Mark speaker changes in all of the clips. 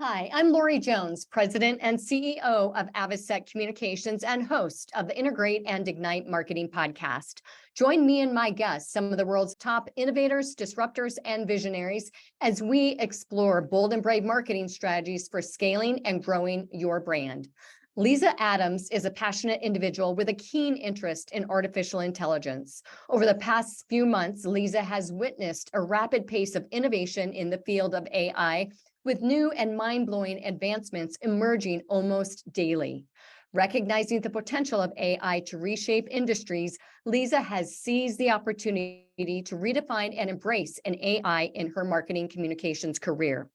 Speaker 1: Hi, I'm Lori Jones, President and CEO of Avasec Communications and host of the Integrate and Ignite Marketing podcast. Join me and my guests, some of the world's top innovators, disruptors, and visionaries, as we explore bold and brave marketing strategies for scaling and growing your brand. Liza Adams is a passionate individual with a keen interest in artificial intelligence. Over the past few months, Liza has witnessed a rapid pace of innovation in the field of AI, with new and mind-blowing advancements emerging almost daily. Recognizing the potential of AI to reshape industries, Liza has seized the opportunity to redefine and embrace an AI in her marketing communications career.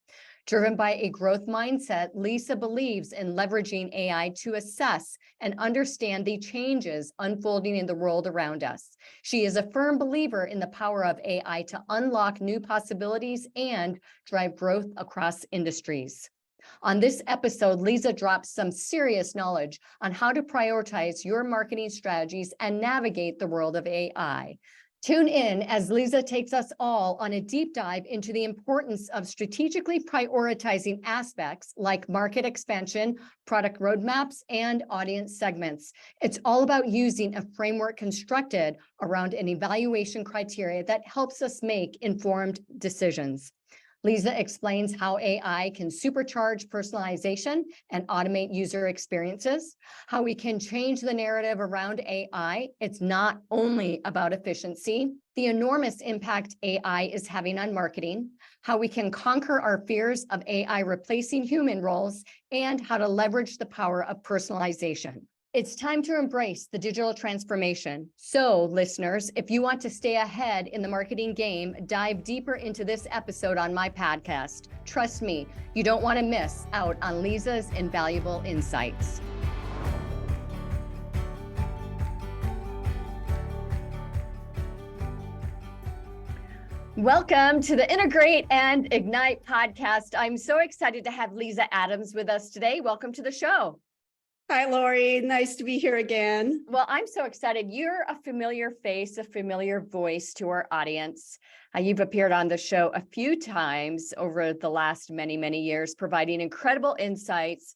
Speaker 1: Driven by a growth mindset, Liza believes in leveraging AI to assess and understand the changes unfolding in the world around us. She is a firm believer in the power of AI to unlock new possibilities and drive growth across industries. On this episode, Liza drops some serious knowledge on how to prioritize your marketing strategies and navigate the world of AI. Tune in as Liza takes us all on a deep dive into the importance of strategically prioritizing aspects like market expansion, product roadmaps, and audience segments. It's all about using a framework constructed around an evaluation criteria that helps us make informed decisions. Liza explains how AI can supercharge personalization and automate user experiences, how we can change the narrative around AI. It's not only about efficiency, the enormous impact AI is having on marketing, how we can conquer our fears of AI replacing human roles, and how to leverage the power of personalization. It's time to embrace the digital transformation. So, listeners, if you want to stay ahead in the marketing game, dive deeper into this episode on my podcast. Trust me, you don't want to miss out on Liza's invaluable insights. Welcome to the Integrate and Ignite podcast. I'm so excited to have Liza Adams with us today. Welcome to the show.
Speaker 2: Hi, Lori. Nice to be here again.
Speaker 1: Well, I'm so excited. You're a familiar face, a familiar voice to our audience. You've appeared on the show a few times over the last many years, providing incredible insights,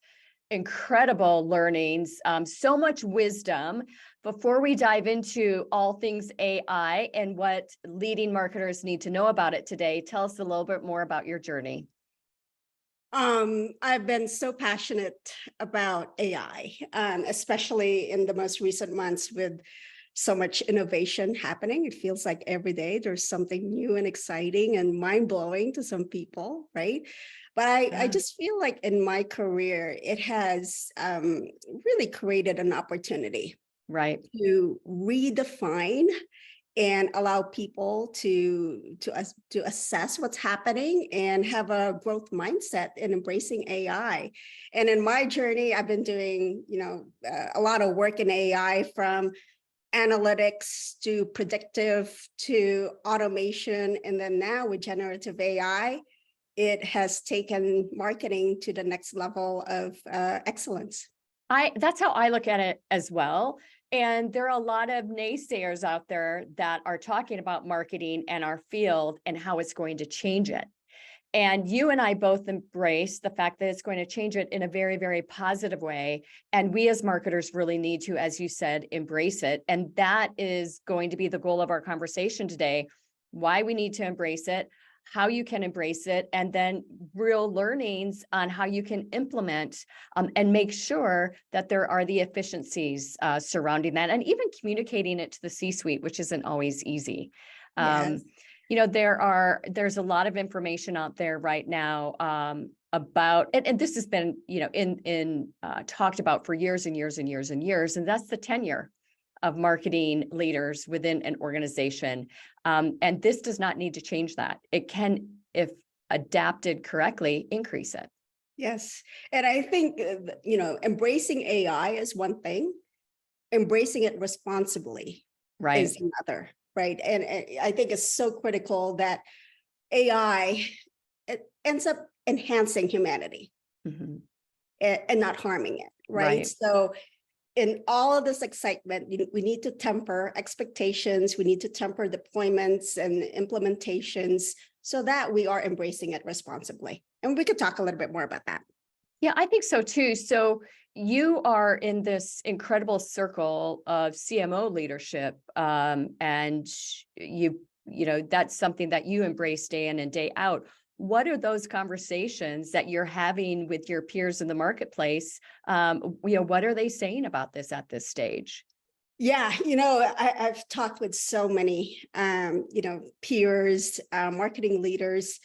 Speaker 1: incredible learnings, so much wisdom. Before we dive into all things AI and what leading marketers need to know about it today, tell us a little bit more about your journey.
Speaker 2: I've been so passionate about AI, especially in the most recent months with so much innovation happening. It feels like every day there's something new and exciting and mind-blowing to some people, right? But I just feel like in my career, it has really created an opportunity,
Speaker 1: right,
Speaker 2: to redefine and allow people to assess what's happening and have a growth mindset in embracing AI. And in my journey, I've been doing, a lot of work in AI, from analytics to predictive to automation. And then now with generative AI, it has taken marketing to the next level of excellence.
Speaker 1: That's how I look at it as well. And there are a lot of naysayers out there that are talking about marketing and our field and how it's going to change it. And you and I both embrace the fact that it's going to change it in a very positive way. And we as marketers really need to, as you said, embrace it. And that is going to be the goal of our conversation today: why we need to embrace it, how you can embrace it, and then real learnings on how you can implement and make sure that there are the efficiencies surrounding that, and even communicating it to the C-suite, which isn't always easy.
Speaker 2: Yes.
Speaker 1: There's a lot of information out there right now about, and this has been, talked about for years and years, and that's the tenure of marketing leaders within an organization. And this does not need to change that. It can, if adapted correctly, increase it.
Speaker 2: Yes. And I think, embracing AI is one thing, embracing it responsibly is another, right? And I think it's so critical that AI, it ends up enhancing humanity, mm-hmm. and not harming it, right? So in all of this excitement, we need to temper expectations, we need to temper deployments and implementations so that we are embracing it responsibly. And we could talk a little bit more about that.
Speaker 1: Yeah, I think so too. So you are in this incredible circle of CMO leadership, and that's something that you embrace day in and day out. What are those conversations that you're having with your peers in the marketplace? What are they saying about this at this stage?
Speaker 2: Yeah, I've talked with so many, peers, marketing leaders,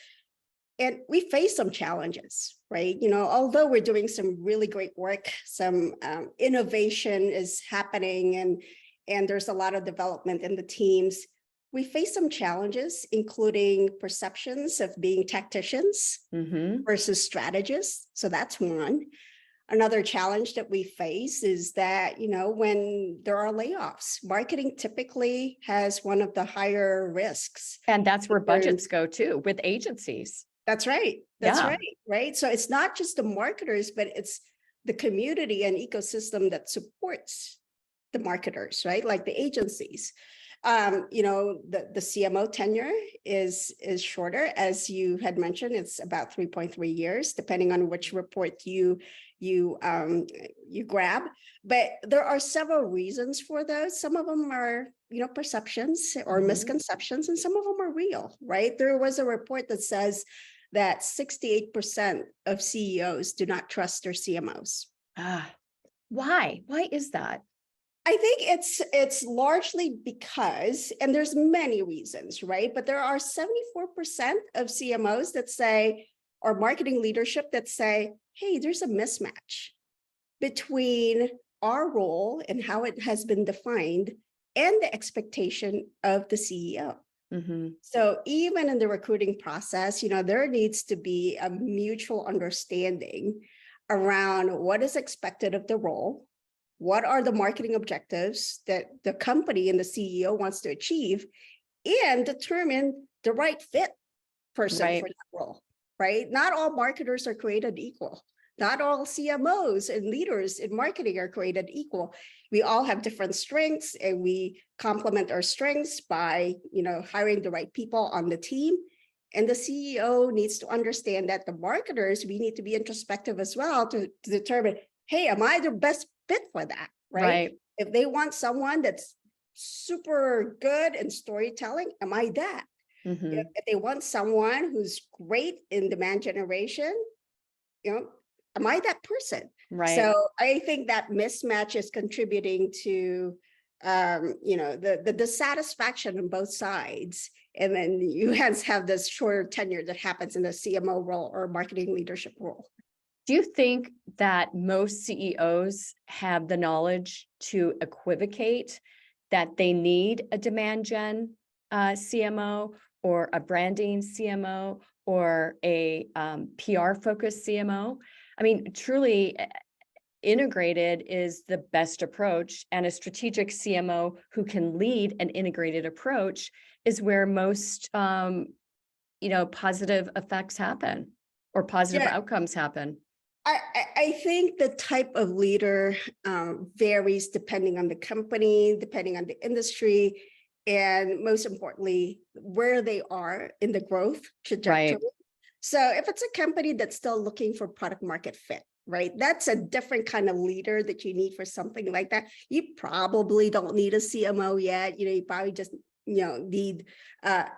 Speaker 2: and we face some challenges, right? Although we're doing some really great work, some innovation is happening, and there's a lot of development in the teams. We face some challenges, including perceptions of being tacticians versus strategists. So that's one. Another challenge that we face is that, when there are layoffs, marketing typically has one of the higher risks.
Speaker 1: And that's where budgets go too, with agencies.
Speaker 2: That's right. That's
Speaker 1: Yeah.
Speaker 2: right. So it's not just the marketers, but it's the community and ecosystem that supports the marketers, right? Like the agencies. The CMO tenure is shorter, as you had mentioned. It's about 3.3 years, depending on which report you grab. But there are several reasons for those. Some of them are, perceptions or misconceptions, and some of them are real, right? There was a report that says that 68% of CEOs do not trust their CMOs.
Speaker 1: Why? Why is that?
Speaker 2: I think it's largely because, and there's many reasons, right? But there are 74% of CMOs that say, or marketing leadership that say, hey, there's a mismatch between our role and how it has been defined and the expectation of the CEO. So even in the recruiting process, there needs to be a mutual understanding around what is expected of the role. What are the marketing objectives that the company and the CEO wants to achieve, and determine the right fit person for that role, right? Not all marketers are created equal. Not all CMOs and leaders in marketing are created equal. We all have different strengths, and we complement our strengths by, hiring the right people on the team. And the CEO needs to understand that the marketers, we need to be introspective as well to determine, hey, am I the best fit for that, right? If they want someone that's super good in storytelling, am I that? If they want someone who's great in demand generation, am I that person? So I think that mismatch is contributing to, the dissatisfaction on both sides. And then you hence have this shorter tenure that happens in the CMO role or marketing leadership role.
Speaker 1: Do you think that most CEOs have the knowledge to equivocate that they need a demand gen CMO or a branding CMO or a PR focused CMO? I mean, truly integrated is the best approach, and a strategic CMO who can lead an integrated approach is where most positive effects happen or positive outcomes happen.
Speaker 2: I think the type of leader varies depending on the company, depending on the industry, and most importantly, where they are in the growth trajectory. So if it's a company that's still looking for product market fit, right? That's a different kind of leader that you need for something like that. You probably don't need a CMO yet. You probably just need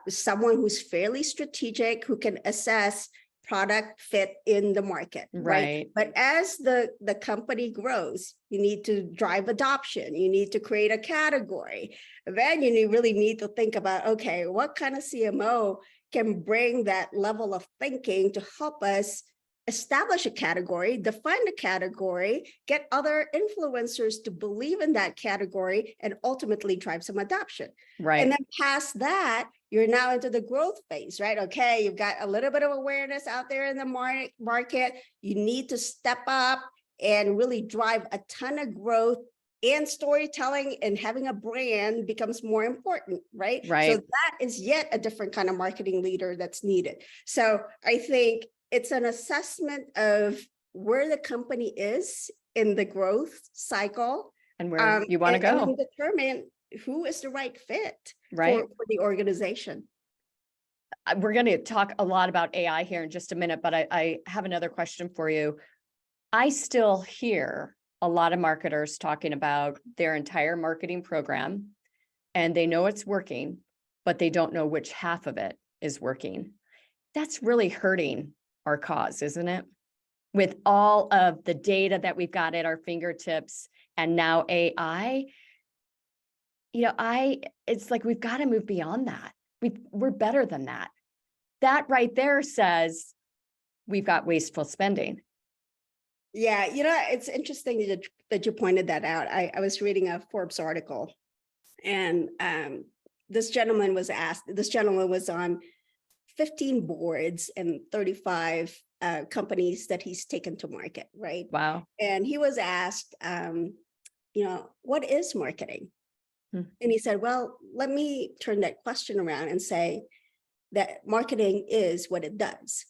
Speaker 2: someone who's fairly strategic, who can assess product fit in the market, right? But as the company grows, you need to drive adoption. You need to create a category. Then you really need to think about, okay, what kind of CMO can bring that level of thinking to help us establish a category, define the category, get other influencers to believe in that category, and ultimately drive some adoption. And then past that, you're now into the growth phase, right? Okay, you've got a little bit of awareness out there in the market. You need to step up and really drive a ton of growth, and storytelling and having a brand becomes more important, right? So that is yet a different kind of marketing leader that's needed. So I think it's an assessment of where the company is in the growth cycle
Speaker 1: and where you want to go,
Speaker 2: and determine who is the right fit for the organization.
Speaker 1: we're going to talk a lot about AI here in just a minute, but I have another question for you. I still hear a lot of marketers talking about their entire marketing program, and they know it's working, but they don't know which half of it is working. That's really hurting our cause, isn't it? With all of the data that we've got at our fingertips and now AI, it's like we've got to move beyond that. We're better than that. That right there says we've got wasteful spending.
Speaker 2: Yeah, it's interesting that you pointed that out. I was reading a Forbes article, and this gentleman was on 15 boards and 35 companies that he's taken to market, right?
Speaker 1: Wow.
Speaker 2: And he was asked, what is marketing? And he said, well, let me turn that question around and say that marketing is what it does.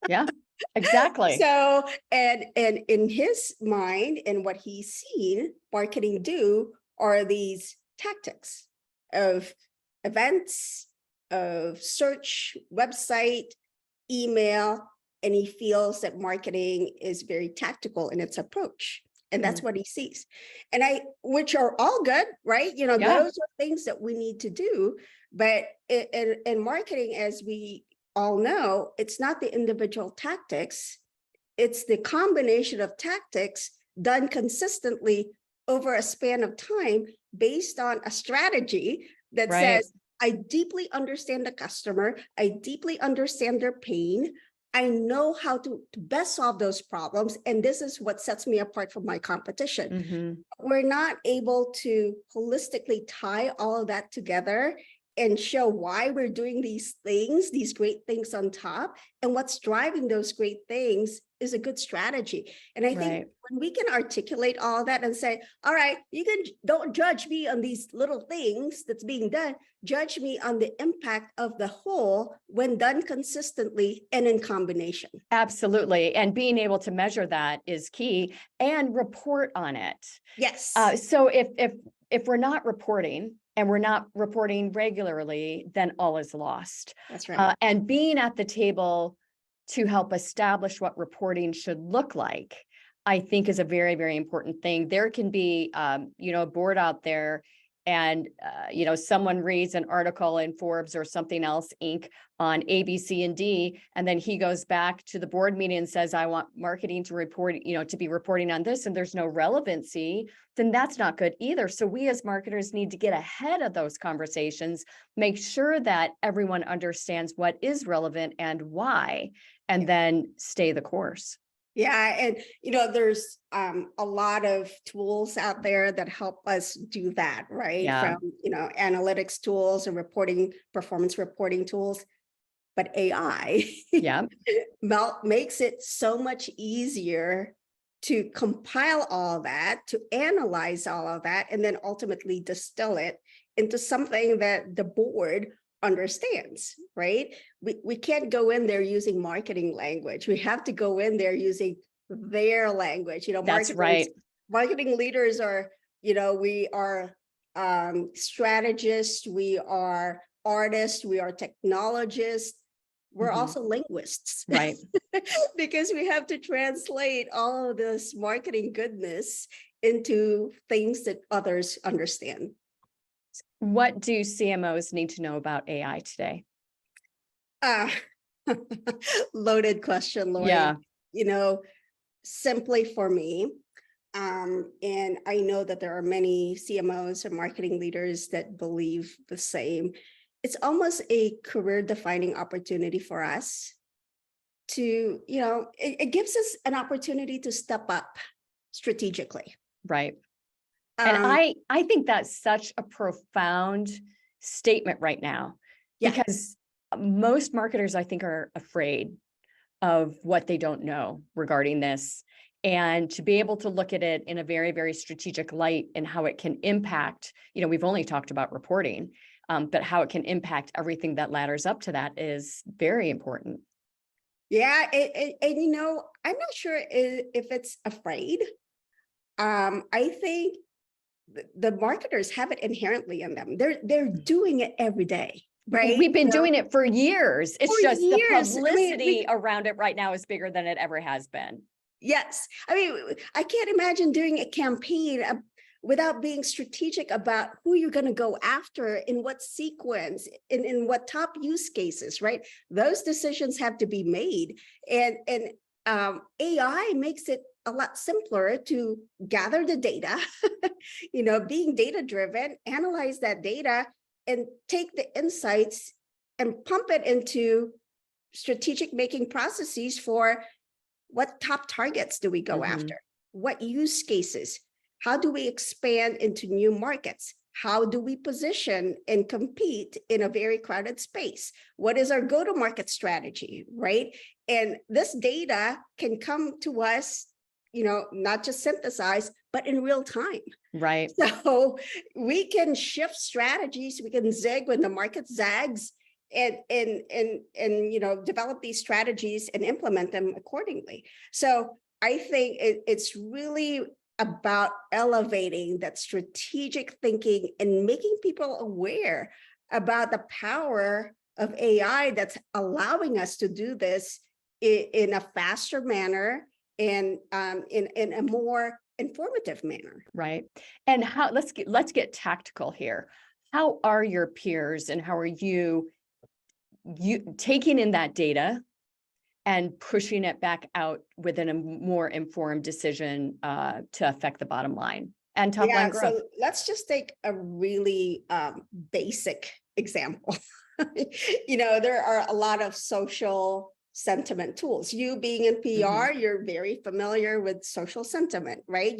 Speaker 1: Yeah, exactly.
Speaker 2: So, and in his mind and what he's seen marketing do are these tactics of events, of search, website, email, and he feels that marketing is very tactical in its approach. And that's what he sees. And which are all good, right? Those are things that we need to do. But in marketing, as we all know, it's not the individual tactics, it's the combination of tactics done consistently over a span of time based on a strategy that says, I deeply understand the customer, I deeply understand their pain, I know how to best solve those problems, and this is what sets me apart from my competition. We're not able to holistically tie all of that together and show why we're doing these things, these great things on top, and what's driving those great things is a good strategy. And I think when we can articulate all that and say, all right, don't judge me on these little things that's being done, judge me on the impact of the whole when done consistently and in combination.
Speaker 1: Absolutely. And being able to measure that is key and report on it.
Speaker 2: Yes.
Speaker 1: So if we're not reporting, and we're not reporting regularly, then all is lost.
Speaker 2: That's right.
Speaker 1: And being at the table to help establish what reporting should look like, I think is a very, very important thing. There can be, a board out there and, someone reads an article in Forbes or something else, Inc. on A, B, C, and D, and then he goes back to the board meeting and says, I want marketing to report, to be reporting on this, and there's no relevancy, then that's not good either. So we as marketers need to get ahead of those conversations, make sure that everyone understands what is relevant and why, and then stay the course.
Speaker 2: Yeah. And, there's a lot of tools out there that help us do that, right?
Speaker 1: Yeah.
Speaker 2: From, analytics tools and performance reporting tools. But AI makes it so much easier to compile all that, to analyze all of that, and then ultimately distill it into something that the board understands, right? We can't go in there using marketing language. We have to go in there using their language.
Speaker 1: That's right.
Speaker 2: Marketing leaders are, we are strategists, we are artists, we are technologists. We're also linguists,
Speaker 1: right?
Speaker 2: Because we have to translate all of this marketing goodness into things that others understand.
Speaker 1: What do CMOs need to know about AI today?
Speaker 2: Loaded question, Lori.
Speaker 1: Yeah.
Speaker 2: Simply for me, and I know that there are many CMOs and marketing leaders that believe the same. It's almost a career-defining opportunity for us to, it gives us an opportunity to step up strategically.
Speaker 1: Right. And I think that's such a profound statement right now, because most marketers, I think, are afraid of what they don't know regarding this. And to be able to look at it in a very, very strategic light and how it can impact, we've only talked about reporting, but how it can impact everything that ladders up to that is very important.
Speaker 2: Yeah. And, I'm not sure if it's afraid. I think the marketers have it inherently in them. They're doing it every day. right?
Speaker 1: We've been
Speaker 2: So,
Speaker 1: doing it for years. It's
Speaker 2: for
Speaker 1: just the
Speaker 2: years. I mean,
Speaker 1: publicity around it right now is bigger than it ever has been.
Speaker 2: yes. I mean, I can't imagine doing a campaign without being strategic about who you're going to go after, in what sequence, in what top use cases, right? Those decisions have to be made. And AI makes it a lot simpler to gather the data, being data driven, analyze that data, and take the insights and pump it into strategic making processes for what top targets do we go after? What use cases? How do we expand into new markets? How do we position and compete in a very crowded space? What is our go-to-market strategy, right? And this data can come to us, not just synthesized, but in real time.
Speaker 1: Right.
Speaker 2: So we can shift strategies, we can zig when the market zags, and develop these strategies and implement them accordingly. So I think it's really about elevating that strategic thinking and making people aware about the power of AI that's allowing us to do this in a faster manner and in a more informative manner.
Speaker 1: Right. And how, let's get tactical here. How are your peers and how are you taking in that data and pushing it back out within a more informed decision to affect the bottom line and top line growth?
Speaker 2: So let's just take a really basic example. There are a lot of social sentiment tools. You being in PR, you're very familiar with social sentiment, right?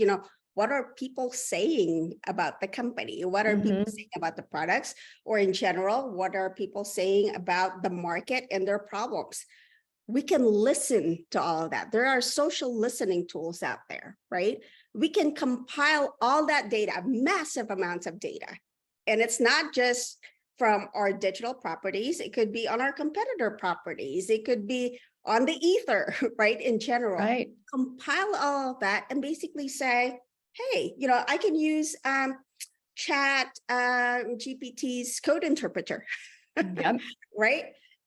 Speaker 2: What are people saying about the company? What are people saying about the products? Or in general, what are people saying about the market and their problems? We can listen to all of that. There are social listening tools out there, right? We can compile all that data, massive amounts of data. And it's not just from our digital properties. It could be on our competitor properties. It could be on the ether, right? In general,
Speaker 1: right.
Speaker 2: Compile all of that and basically say, hey, I can use Chat GPT's code interpreter,
Speaker 1: Yep.
Speaker 2: right?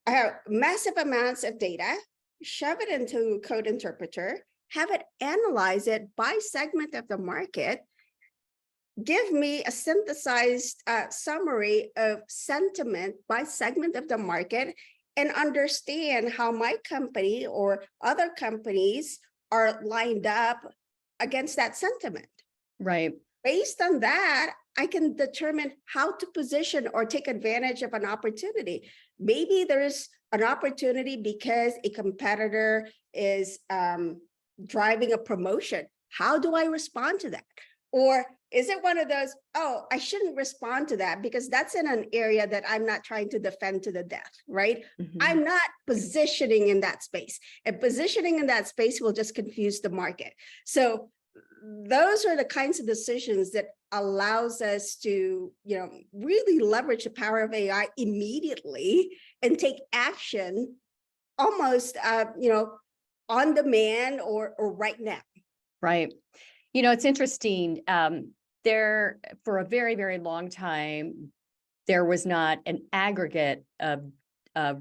Speaker 2: I have massive amounts of data, shove it into code interpreter, have it analyze it by segment of the market, give me a synthesized summary of sentiment by segment of the market, and understand how my company or other companies are lined up against that sentiment.
Speaker 1: Right.
Speaker 2: Based on that, I can determine how to position or take advantage of an opportunity. Maybe there's an opportunity because a competitor is driving a promotion. How do I respond to that? Or is it one of those, oh, I shouldn't respond to that because that's in an area that I'm not trying to defend to the death, right? I'm not positioning in that space. And positioning in that space will just confuse the market. So those are the kinds of decisions that allows us to, really leverage the power of AI immediately and take action almost, on demand or right now.
Speaker 1: Right. It's interesting. There, for a very, very long time, there was not an aggregate of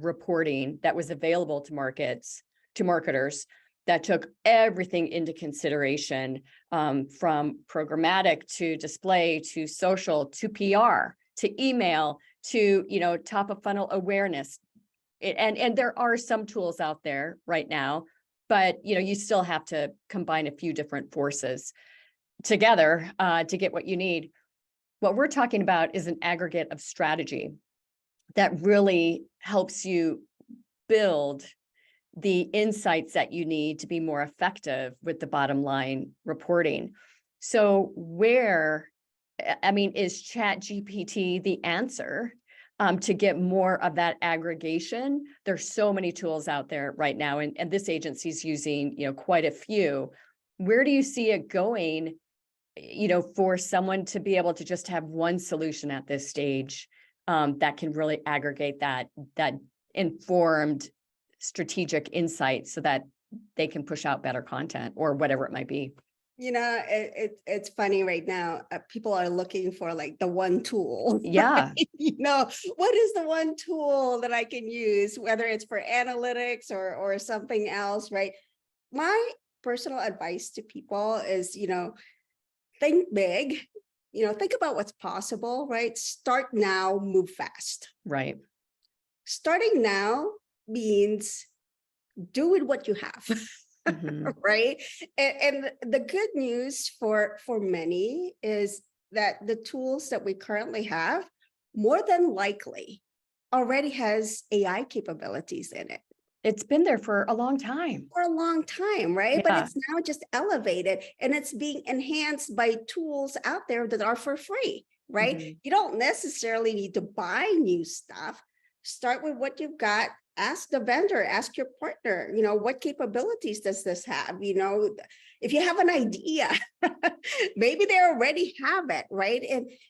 Speaker 1: reporting that was available to marketers that took everything into consideration, from programmatic to display to social to PR to email to top of funnel awareness. And there are some tools out there right now, but you still have to combine a few different forces together to get what you need. What we're talking about is an aggregate of strategy that really helps you build the insights that you need to be more effective with the bottom line reporting. So is Chat GPT the answer to get more of that aggregation? There's so many tools out there right now, and this agency is using, quite a few. Where do you see it going, for someone to be able to just have one solution at this stage that can really aggregate that informed strategic insight so that they can push out better content or whatever it might be?
Speaker 2: It's funny right now. People are looking for like the one tool.
Speaker 1: Yeah.
Speaker 2: Right? What is the one tool that I can use, whether it's for analytics or something else, right? My personal advice to people is, think big, think about what's possible, right? Start now, move fast.
Speaker 1: Right.
Speaker 2: Starting now means do with what you have.
Speaker 1: Mhm.
Speaker 2: Right. And the good news for many is that the tools that we currently have more than likely already has AI capabilities in it
Speaker 1: It's been there for a long time.
Speaker 2: for a long time, right? But
Speaker 1: Yeah.
Speaker 2: it's now just elevated and it's being enhanced by tools out there that are for free, right?
Speaker 1: Mhm.
Speaker 2: You don't necessarily need to buy new stuff. Start with what you've got. Ask the vendor, ask your partner, what capabilities does this have? If you have an idea, maybe they already have it, right?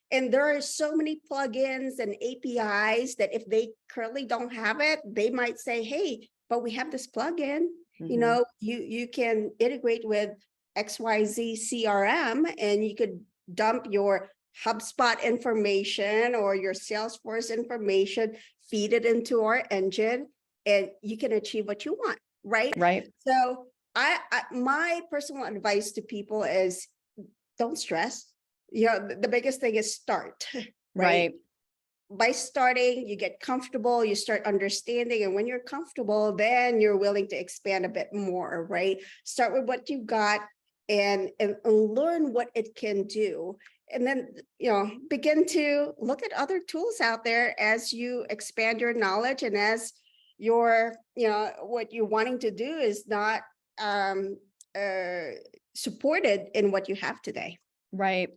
Speaker 2: And there are so many plugins and APIs that if they currently don't have it, they might say, hey, but we have this plugin.
Speaker 1: Mhm.
Speaker 2: You can integrate with XYZ CRM and you could dump your HubSpot information or your Salesforce information, feed it into our engine, and you can achieve what you want, right?
Speaker 1: Right.
Speaker 2: So my personal advice to people is don't stress. The biggest thing is start, right?
Speaker 1: Right.
Speaker 2: By starting, you get comfortable, you start understanding, and when you're comfortable, then you're willing to expand a bit more, right? Start with what you've got and learn what it can do. And then, begin to look at other tools out there as you expand your knowledge and as what you're wanting to do is not supported in what you have today.
Speaker 1: Right.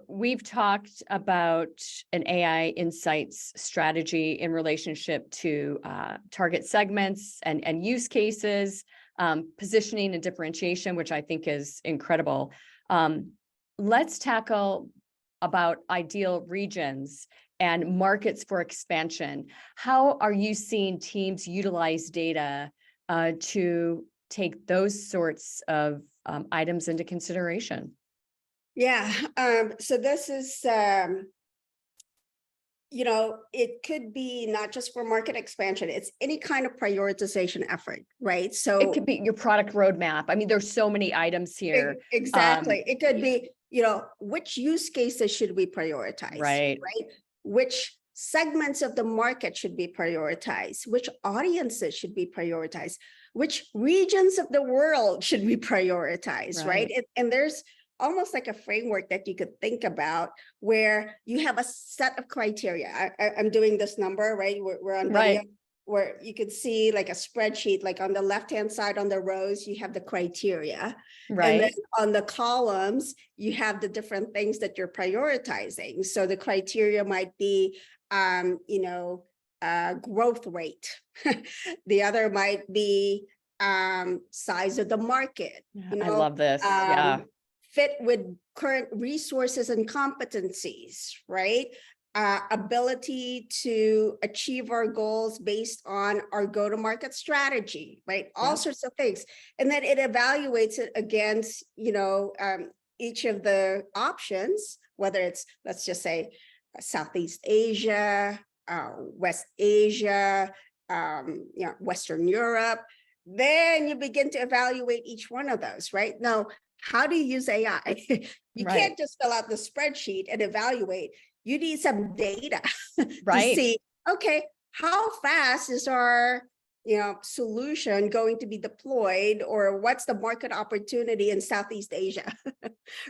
Speaker 1: We've talked about an AI insights strategy in relationship to target segments and use cases, positioning and differentiation, which I think is incredible. Let's tackle about ideal regions and markets for expansion. How are you seeing teams utilize data to take those sorts of items into consideration?
Speaker 2: Yeah. So this is, it could be not just for market expansion, it's any kind of prioritization effort, right?
Speaker 1: It
Speaker 2: So
Speaker 1: could be your product roadmap. I mean, there's so many items here.
Speaker 2: exactly. It could be, which use cases should we prioritize,
Speaker 1: Right.
Speaker 2: right? Which segments of the market should be prioritized? Which audiences should be prioritized? Which regions of the world should we prioritize, right?
Speaker 1: Right.
Speaker 2: And there's almost like a framework that you could think about where you have a set of criteria. I'm doing this number, right? We're on video.
Speaker 1: Right.
Speaker 2: Where you could see like a spreadsheet, like on the left-hand side on the rows, you have the criteria. And then
Speaker 1: Right.
Speaker 2: on the columns, you have the different things that you're prioritizing. So the criteria might be, growth rate. The other might be size of the market,
Speaker 1: I love this. Yeah.
Speaker 2: fit with current resources and competencies, right? Ability to achieve our goals based on our go-to-market strategy, right? All
Speaker 1: Yep.
Speaker 2: sorts of things. And then it evaluates it against, each of the options, whether it's, let's just say, Southeast Asia, West Asia, Western Europe. Then you begin to evaluate each one of those, right? Now, how do you use AI? You
Speaker 1: Right.
Speaker 2: can't just fill out the spreadsheet and evaluate. You need some data to
Speaker 1: Right.
Speaker 2: see, okay, how fast is our solution going to be deployed, or what's the market opportunity in Southeast Asia,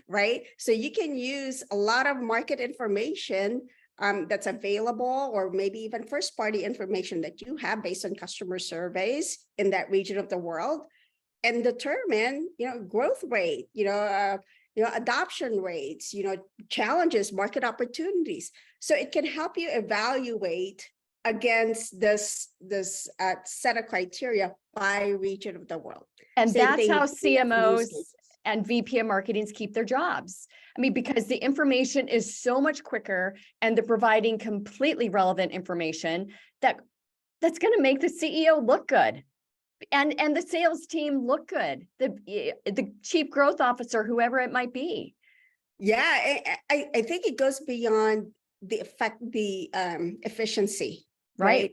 Speaker 2: right? So you can use a lot of market information that's available, or maybe even first-party information that you have based on customer surveys in that region of the world, and determine, growth rate, adoption rates, challenges, market opportunities. So it can help you evaluate against this set of criteria by region of the world.
Speaker 1: And
Speaker 2: Same
Speaker 1: that's
Speaker 2: thing
Speaker 1: how
Speaker 2: with use
Speaker 1: CMOs
Speaker 2: cases.
Speaker 1: and VP of marketings keep their jobs. I mean, because the information is so much quicker and they're providing completely relevant information that's going to make the CEO look good. And the sales team look good, the chief growth officer, whoever it might be.
Speaker 2: Yeah, I think it goes beyond the efficiency,
Speaker 1: Right.
Speaker 2: right?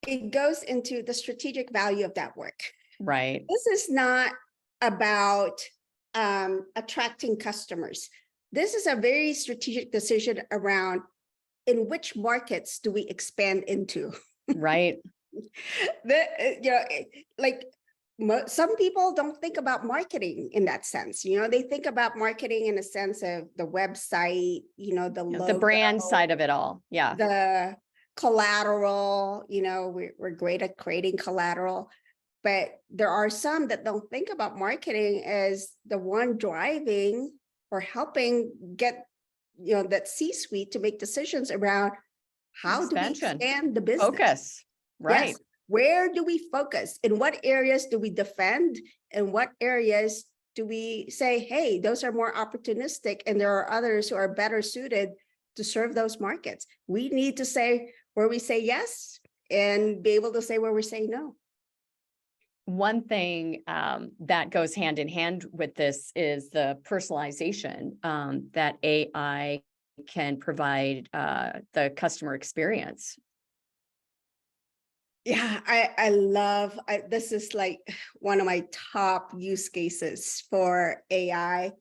Speaker 2: It goes into the strategic value of that work.
Speaker 1: Right.
Speaker 2: This is not about attracting customers. This is a very strategic decision around in which markets do we expand into.
Speaker 1: Right.
Speaker 2: Like some people don't think about marketing in that sense. They think about marketing in a sense of the website, the
Speaker 1: The
Speaker 2: logo,
Speaker 1: brand side of it all. Yeah.
Speaker 2: the collateral. We're great at creating collateral, but there are some that don't think about marketing as the one driving or helping get that C-suite to make decisions around how do we
Speaker 1: Expansion.
Speaker 2: expand the business.
Speaker 1: Focus. Right.
Speaker 2: Yes. Where do we focus? In what areas do we defend? And what areas do we say, hey, those are more opportunistic and there are others who are better suited to serve those markets? We need to say where we say yes and be able to say where we say no.
Speaker 1: One thing that goes hand in hand with this is the personalization that AI can provide the customer experience.
Speaker 2: Yeah, I love, this is like one of my top use cases for AI.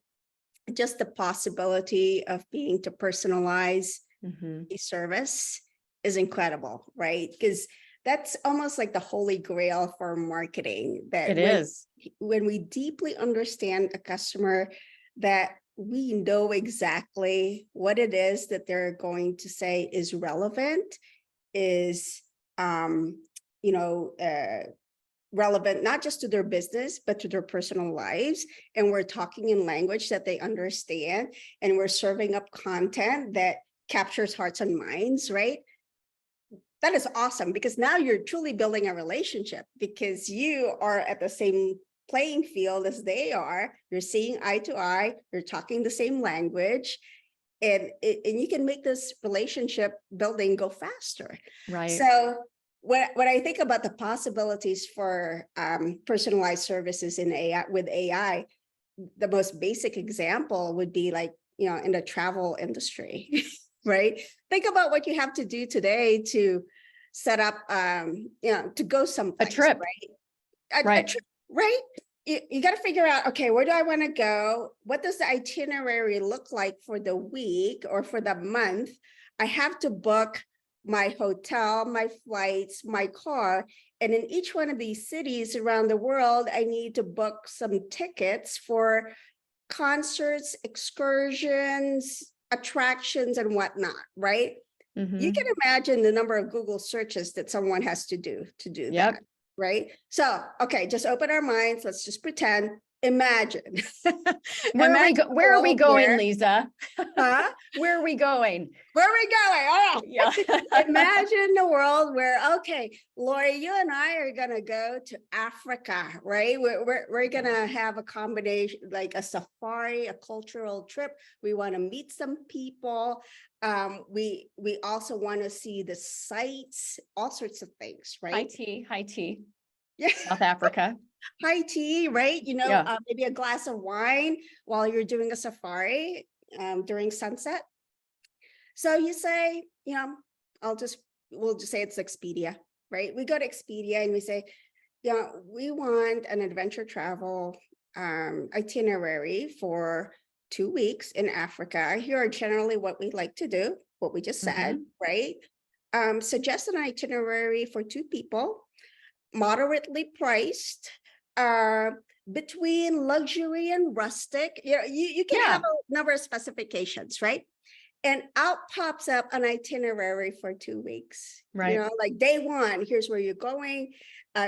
Speaker 2: Just the possibility of being to personalize a service is incredible, right? Because that's almost like the holy grail for marketing. That
Speaker 1: It is.
Speaker 2: when we deeply understand a customer, that we know exactly what it is that they're going to say is relevant, is relevant not just to their business, but to their personal lives. And we're talking in language that they understand, and we're serving up content that captures hearts and minds, right? That is awesome, because now you're truly building a relationship, because you are at the same playing field as they are. You're seeing eye to eye, you're talking the same language, and you can make this relationship building go faster.
Speaker 1: Right.
Speaker 2: So when I think about the possibilities for personalized services in AI, with AI, the most basic example would be like, in the travel industry, right? Think about what you have to do today to set up, to go someplace.
Speaker 1: A trip.
Speaker 2: Right?
Speaker 1: Right.
Speaker 2: A trip, right? You got to figure out, okay, where do I want to go? What does the itinerary look like for the week or for the month? I have to book my hotel, my flights, my car. And in each one of these cities around the world, I need to book some tickets for concerts, excursions, attractions, and whatnot, right? You can imagine the number of Google searches that someone has to do that, right? So, okay, just open our minds. Let's just pretend. Imagine.
Speaker 1: Where are we going, Liza?
Speaker 2: Huh?
Speaker 1: Where are we going?
Speaker 2: Where are we going? Oh,
Speaker 1: Yeah.
Speaker 2: Imagine the world where, okay, Lori, you and I are going to go to Africa, right? We're going to have a combination, like a safari, a cultural trip. We want to meet some people. We also want to see the sights, all sorts of things, right?
Speaker 1: High tea.
Speaker 2: Yeah.
Speaker 1: South Africa.
Speaker 2: High tea, right? Maybe a glass of wine while you're doing a safari during sunset. So you say, we'll just say it's Expedia, right? We go to Expedia and we say, we want an adventure travel itinerary for 2 weeks in Africa. Here are generally what we like to do, what we just said, right? Suggest an itinerary for 2 people, moderately priced, between luxury and rustic. You can have a number of specifications, right? And out pops up an itinerary for 2 weeks.
Speaker 1: Right.
Speaker 2: Like day 1, here's where you're going.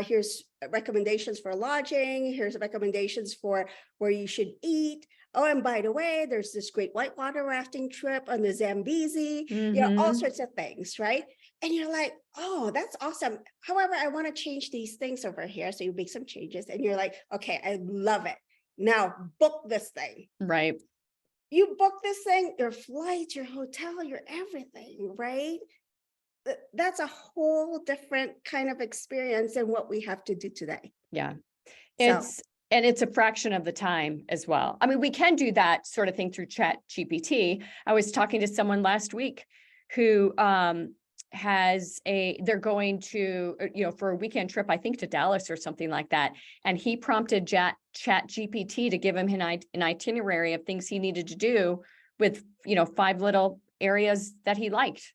Speaker 2: Here's recommendations for lodging. Here's recommendations for where you should eat. Oh, and by the way, there's this great whitewater rafting trip on the Zambezi, all sorts of things, right? And you're like, oh, that's awesome. However, I want to change these things over here. So you make some changes and you're like, okay, I love it. Now book this thing.
Speaker 1: Right.
Speaker 2: You book this thing, your flights, your hotel, your everything, right? that's a whole different kind of experience than what we have to do today.
Speaker 1: Yeah.
Speaker 2: So,
Speaker 1: It's a fraction of the time as well. I mean, we can do that sort of thing through Chat GPT. I was talking to someone last week who they're going to, for a weekend trip, I think to Dallas or something like that. And he prompted Chat GPT to give him an itinerary of things he needed to do with, 5 little areas that he liked.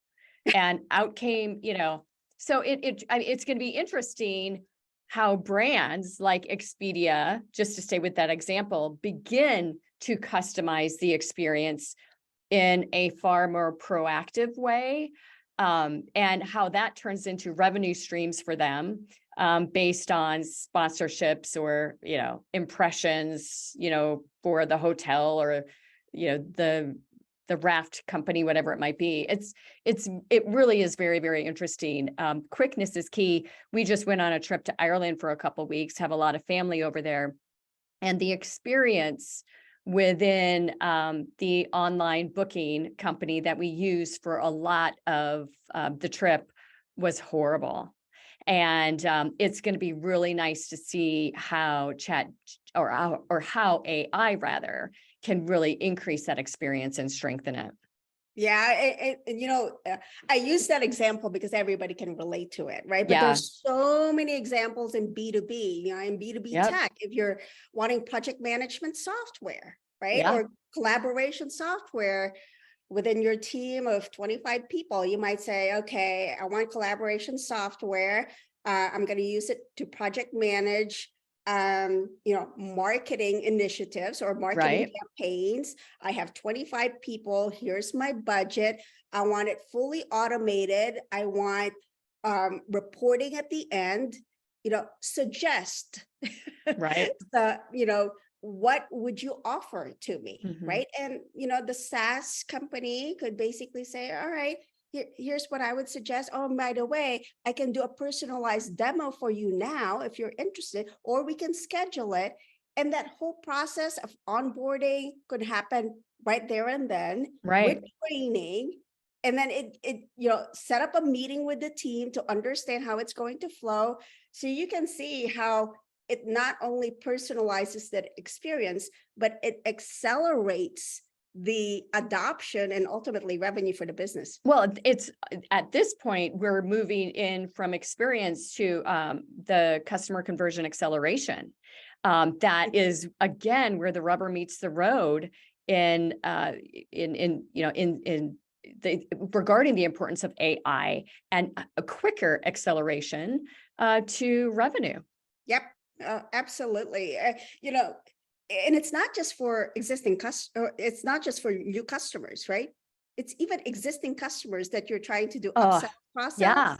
Speaker 1: And out came, so it's going to be interesting how brands like Expedia, just to stay with that example, begin to customize the experience in a far more proactive way, and how that turns into revenue streams for them, based on sponsorships or, impressions, for the hotel or, the raft company, whatever it might be. It really is very, very interesting. Quickness is key. We just went on a trip to Ireland for a couple of weeks, have a lot of family over there. And the experience within the online booking company that we use for a lot of the trip was horrible. And it's going to be really nice to see how how AI rather can really increase that experience and strengthen it.
Speaker 2: yeah, I use that example because everybody can relate to it, right? But
Speaker 1: Yeah.
Speaker 2: there's so many examples in B2B, in B2B
Speaker 1: Yep.
Speaker 2: tech, if you're wanting project management software, right?
Speaker 1: Yeah.
Speaker 2: Or collaboration software within your team of 25 people, you might say, okay, I want collaboration software. I'm going to use it to project manage marketing initiatives or marketing
Speaker 1: Right.
Speaker 2: campaigns. I have 25 people. Here's my budget. I want it fully automated. I want reporting at the end, suggest,
Speaker 1: Right.
Speaker 2: what would you offer to me,
Speaker 1: Mhm.
Speaker 2: right? And, the SaaS company could basically say, all right, here's what I would suggest. Oh, by the way, I can do a personalized demo for you now if you're interested, or we can schedule it. And that whole process of onboarding could happen right there and then with
Speaker 1: Right.
Speaker 2: training. And then it set up a meeting with the team to understand how it's going to flow. So you can see how it not only personalizes that experience, but it accelerates the adoption and ultimately revenue for the business.
Speaker 1: Well, it's at this point, we're moving in from experience to the customer conversion acceleration. That is again where the rubber meets the road in regarding the importance of AI and a quicker acceleration to revenue.
Speaker 2: Yep, absolutely. And it's not just for it's not just for new customers, right? It's even existing customers that you're trying to do upsell process.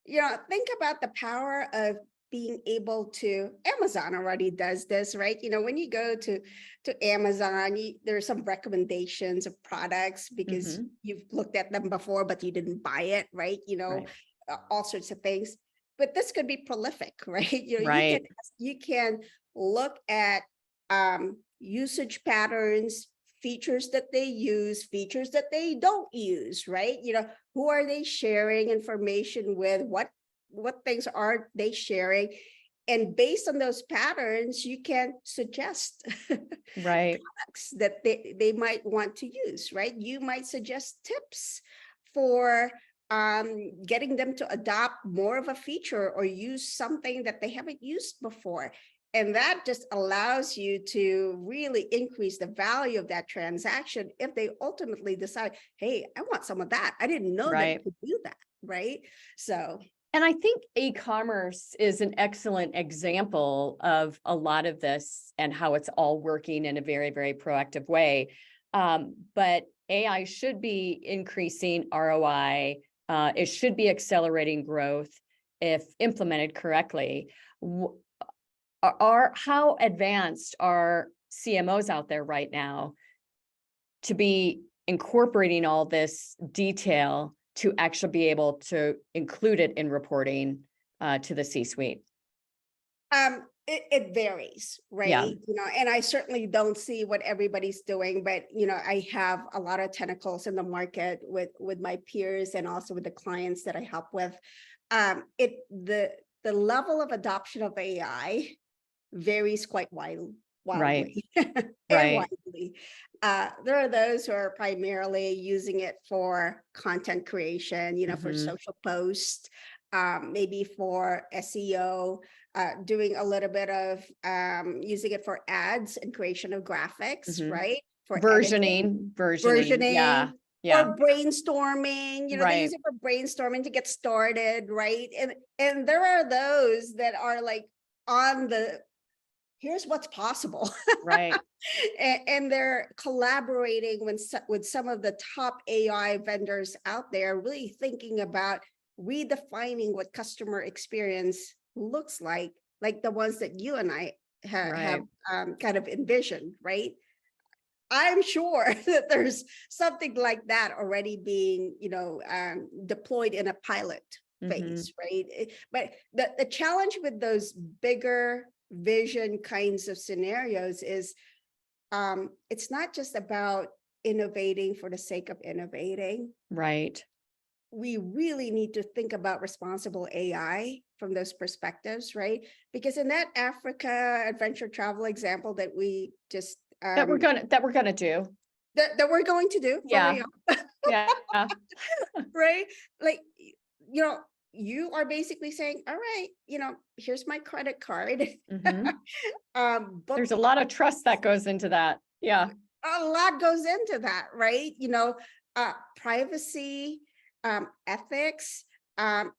Speaker 1: Yeah.
Speaker 2: Think about the power of being able to, Amazon already does this, right? When you go to Amazon, there are some recommendations of products because
Speaker 1: Mhm.
Speaker 2: you've looked at them before, but you didn't buy it, right?
Speaker 1: Right.
Speaker 2: All sorts of things. But this could be prolific, right?
Speaker 1: Right.
Speaker 2: You can look at usage patterns, features that they use, features that they don't use, right? Who are they sharing information with? What things are they sharing? And based on those patterns, you can suggest
Speaker 1: Right.
Speaker 2: products that they might want to use, right? You might suggest tips for getting them to adopt more of a feature or use something that they haven't used before. And that just allows you to really increase the value of that transaction if they ultimately decide, hey, I want some of that. I didn't know that
Speaker 1: Right.
Speaker 2: you could do that, right? So,
Speaker 1: And I think e-commerce is an excellent example of a lot of this and how it's all working in a very, very proactive way. But AI should be increasing ROI. It should be accelerating growth if implemented correctly. How advanced are CMOs out there right now to be incorporating all this detail to actually be able to include it in reporting to the C-suite?
Speaker 2: It varies, right?
Speaker 1: Yeah.
Speaker 2: And I certainly don't see what everybody's doing, but I have a lot of tentacles in the market with my peers and also with the clients that I help with. The level of adoption of AI varies quite
Speaker 1: Right.
Speaker 2: wildly and
Speaker 1: Right.
Speaker 2: widely. There are those who are primarily using it for content creation, for
Speaker 1: Mhm.
Speaker 2: social posts, maybe for SEO, doing a little bit of using it for ads and creation of graphics,
Speaker 1: Mhm.
Speaker 2: right? For editing,
Speaker 1: Versioning. Yeah.
Speaker 2: versioning,
Speaker 1: Yeah.
Speaker 2: or brainstorming. They use
Speaker 1: Right.
Speaker 2: it for brainstorming to get started, right? And there are those that are like on the here's what's possible.
Speaker 1: Right.
Speaker 2: And they're collaborating with some of the top AI vendors out there, really thinking about redefining what customer experience looks like the ones that you and I have
Speaker 1: Right.
Speaker 2: kind of envisioned, right? I'm sure that there's something like that already being, deployed in a pilot
Speaker 1: Mhm.
Speaker 2: phase, right? But the challenge with those bigger vision kinds of scenarios is it's not just about innovating for the sake of innovating.
Speaker 1: Right.
Speaker 2: We really need to think about responsible AI from those perspectives, right? Because in that Africa adventure travel example that we just
Speaker 1: That we're gonna do.
Speaker 2: that we're going to do for
Speaker 1: Yeah.
Speaker 2: real,
Speaker 1: Yeah.
Speaker 2: right? Like, you know, you are basically saying, all right, here's my credit card.
Speaker 1: Mhm.
Speaker 2: Book
Speaker 1: There's a lot of trust that goes into that. Yeah.
Speaker 2: a lot goes into that, right? Privacy, ethics,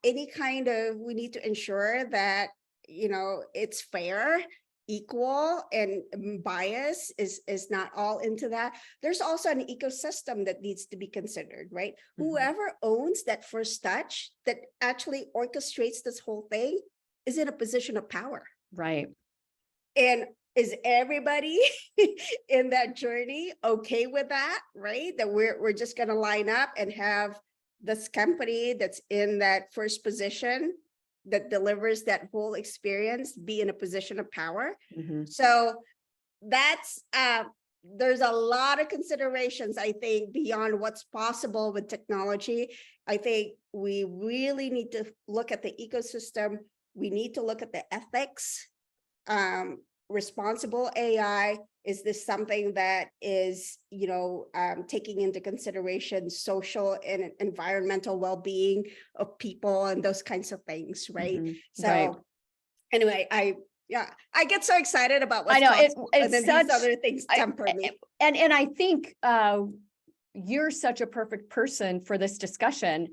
Speaker 2: any kind of, we need to ensure that, it's fair, equal, and bias is not all into that. There's also an ecosystem that needs to be considered, right?
Speaker 1: Mhm.
Speaker 2: Whoever owns that first touch that actually orchestrates this whole thing is in a position of power.
Speaker 1: Right.
Speaker 2: And is everybody in that journey okay with that, right? That we're just going to line up and have this company that's in that first position that delivers that whole experience be in a position of power.
Speaker 1: Mhm.
Speaker 2: So that's there's a lot of considerations, I think, beyond what's possible with technology. I think we really need to look at the ecosystem. We need to look at the ethics. Responsible AI, is this something that is, taking into consideration social and environmental well-being of people and those kinds of things, right?
Speaker 1: Mhm. Right.
Speaker 2: So anyway, I get so excited about
Speaker 1: I
Speaker 2: what's
Speaker 1: know
Speaker 2: possible, and
Speaker 1: it's
Speaker 2: then these
Speaker 1: such
Speaker 2: other things
Speaker 1: I
Speaker 2: temper me.
Speaker 1: and I think you're such a perfect person for this discussion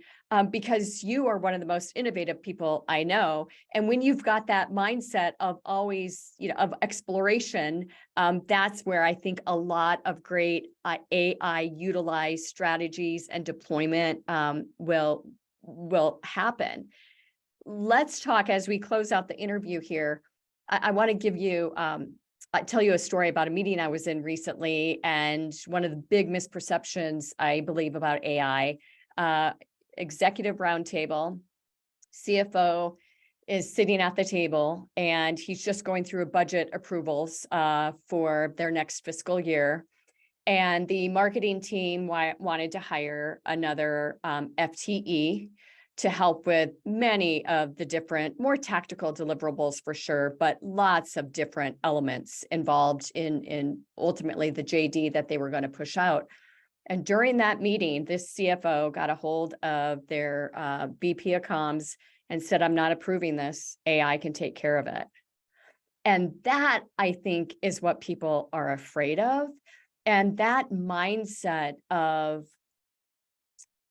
Speaker 1: because you are one of the most innovative people I know. And when you've got that mindset of always, of exploration, that's where I think a lot of great AI utilized strategies and deployment will happen. Let's talk as we close out the interview here. I want to give you tell you a story about a meeting I was in recently, and one of the big misperceptions I believe about AI. Executive roundtable, CFO is sitting at the table, and he's just going through budget approvals for their next fiscal year. And the marketing team wanted to hire another FTE to help with many of the different, more tactical deliverables for sure, but lots of different elements involved in ultimately the JD that they were going to push out. And during that meeting, this CFO got a hold of their VP of comms and said, I'm not approving this. AI can take care of it. And that, I think, is what people are afraid of. And that mindset of,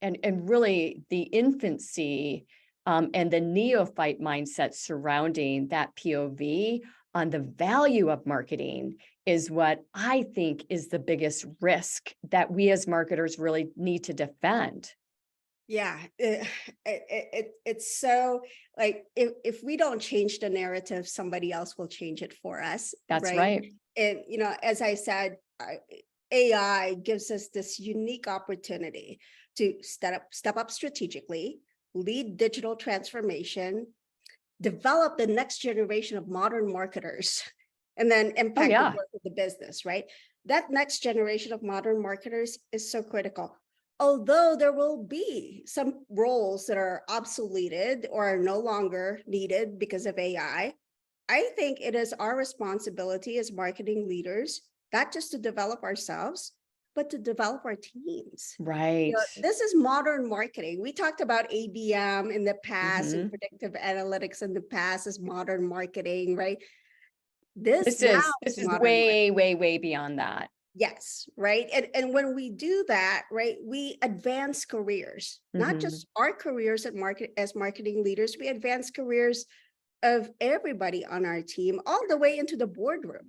Speaker 1: and really the infancy and the neophyte mindset surrounding that POV on the value of marketing is what I think is the biggest risk that we as marketers really need to defend.
Speaker 2: Yeah, it's so like if we don't change the narrative, somebody else will change it for us,
Speaker 1: That's
Speaker 2: right?
Speaker 1: right.
Speaker 2: And as I said, AI gives us this unique opportunity to step up strategically, lead digital transformation, develop the next generation of modern marketers and then impact the growth of the business, right? That next generation of modern marketers is so critical. Although there will be some roles that are obsoleted or are no longer needed because of AI, I think it is our responsibility as marketing leaders, not just to develop ourselves, but to develop our teams.
Speaker 1: Right.
Speaker 2: This is modern marketing. We talked about ABM in the past and predictive analytics in the past as modern marketing, right? This
Speaker 1: is way, way beyond that.
Speaker 2: Yes, right. And when we do that, right, we advance careers, not just our careers as marketing leaders, we advance careers of everybody on our team, all the way into the boardroom,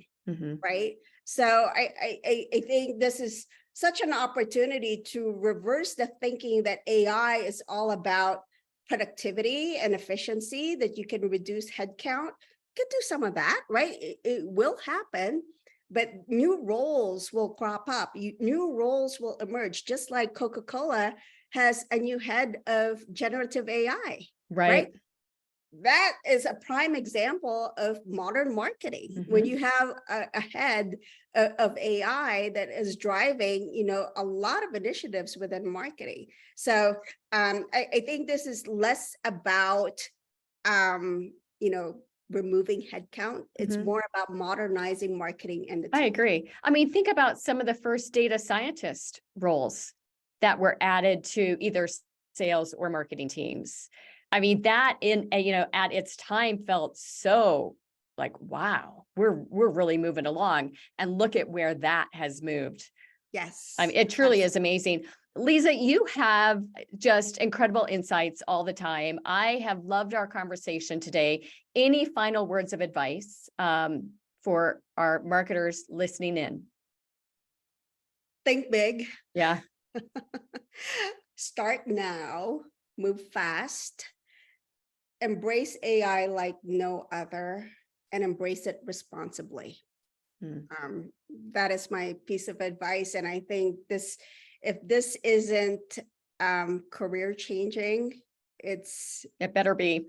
Speaker 2: right? So I think this is such an opportunity to reverse the thinking that AI is all about productivity and efficiency, that you can reduce headcount. You can do some of that, right? It will happen, but new roles will crop up. New roles will emerge, just like Coca-Cola has a new head of generative AI, right? That is a prime example of modern marketing. When you have a head of AI that is driving, a lot of initiatives within marketing. So I think this is less about, removing headcount. It's more about modernizing marketing and the team.
Speaker 1: I agree. I mean, think about some of the first data scientist roles that were added to either sales or marketing teams. I mean, that at its time felt so like, wow, we're really moving along, and look at where that has moved.
Speaker 2: Yes.
Speaker 1: I mean, it truly is amazing. Liza, you have just incredible insights all the time. I have loved our conversation today. Any final words of advice for our marketers listening in?
Speaker 2: Think big.
Speaker 1: Yeah.
Speaker 2: Start now, move fast, embrace AI like no other, and embrace it responsibly. That is my piece of advice. And I think if this isn't career changing, it
Speaker 1: better be.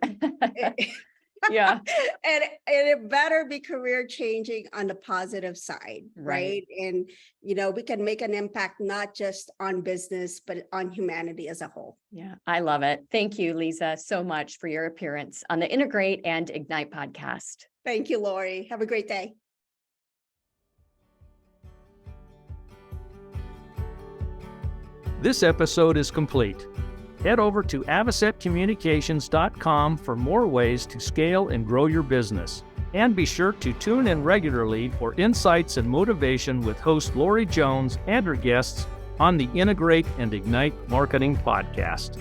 Speaker 1: Yeah.
Speaker 2: And it better be career changing on the positive side, right? And, we can make an impact, not just on business, but on humanity as a whole.
Speaker 1: Yeah, I love it. Thank you, Liza, so much for your appearance on the Integrate and Ignite podcast.
Speaker 2: Thank you, Lori. Have a great day.
Speaker 3: This episode is complete. Head over to avocetcommunications.com for more ways to scale and grow your business. And be sure to tune in regularly for insights and motivation with host Lori Jones and her guests on the Integrate and Ignite Marketing Podcast.